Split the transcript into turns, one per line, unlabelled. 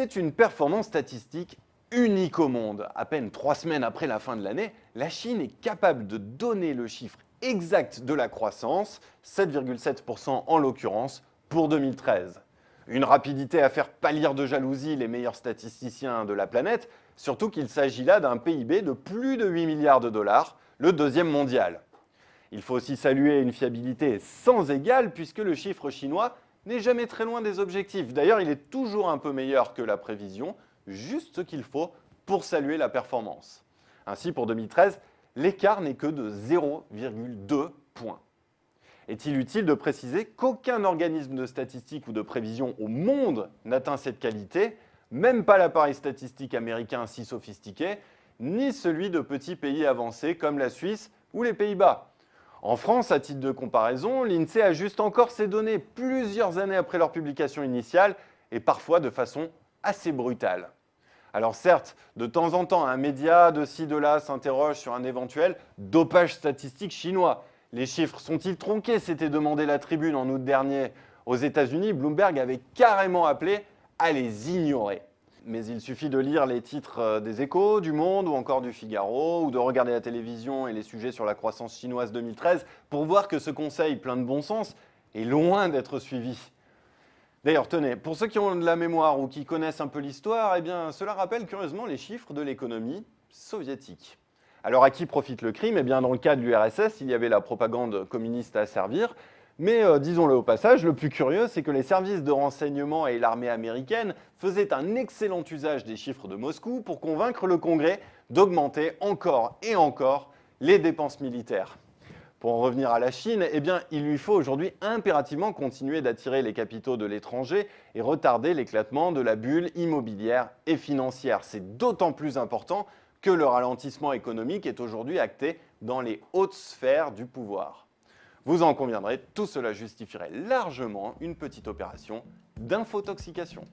C'est une performance statistique unique au monde. À peine 3 semaines après la fin de l'année, la Chine est capable de donner le chiffre exact de la croissance, 7,7% en l'occurrence, pour 2013. Une rapidité à faire pâlir de jalousie les meilleurs statisticiens de la planète, surtout qu'il s'agit là d'un PIB de plus de 8 milliards de dollars, le deuxième mondial. Il faut aussi saluer une fiabilité sans égale puisque le chiffre chinois n'est jamais très loin des objectifs. D'ailleurs, il est toujours un peu meilleur que la prévision, juste ce qu'il faut pour saluer la performance. Ainsi, pour 2013, l'écart n'est que de 0,2 points. Est-il utile de préciser qu'aucun organisme de statistique ou de prévision au monde n'atteint cette qualité, même pas l'appareil statistique américain si sophistiqué, ni celui de petits pays avancés comme la Suisse ou les Pays-Bas. En France, à titre de comparaison, l'INSEE ajuste encore ses données plusieurs années après leur publication initiale et parfois de façon assez brutale. Alors certes, de temps en temps, un média de ci, de là s'interroge sur un éventuel dopage statistique chinois. Les chiffres sont-ils tronqués? S'était demandé la Tribune en août dernier. Aux États-Unis, Bloomberg avait carrément appelé à les ignorer. Mais il suffit de lire les titres des Échos, du Monde ou encore du Figaro, ou de regarder la télévision et les sujets sur la croissance chinoise 2013 pour voir que ce conseil plein de bon sens est loin d'être suivi. D'ailleurs, tenez, pour ceux qui ont de la mémoire ou qui connaissent un peu l'histoire, eh bien, cela rappelle curieusement les chiffres de l'économie soviétique. Alors, à qui profite le crime? Eh bien, dans le cas de l'URSS, il y avait la propagande communiste à servir. Mais disons-le au passage, le plus curieux, c'est que les services de renseignement et l'armée américaine faisaient un excellent usage des chiffres de Moscou pour convaincre le Congrès d'augmenter encore et encore les dépenses militaires. Pour en revenir à la Chine, eh bien, il lui faut aujourd'hui impérativement continuer d'attirer les capitaux de l'étranger et retarder l'éclatement de la bulle immobilière et financière. C'est d'autant plus important que le ralentissement économique est aujourd'hui acté dans les hautes sphères du pouvoir. Vous en conviendrez, tout cela justifierait largement une petite opération d'infotoxication.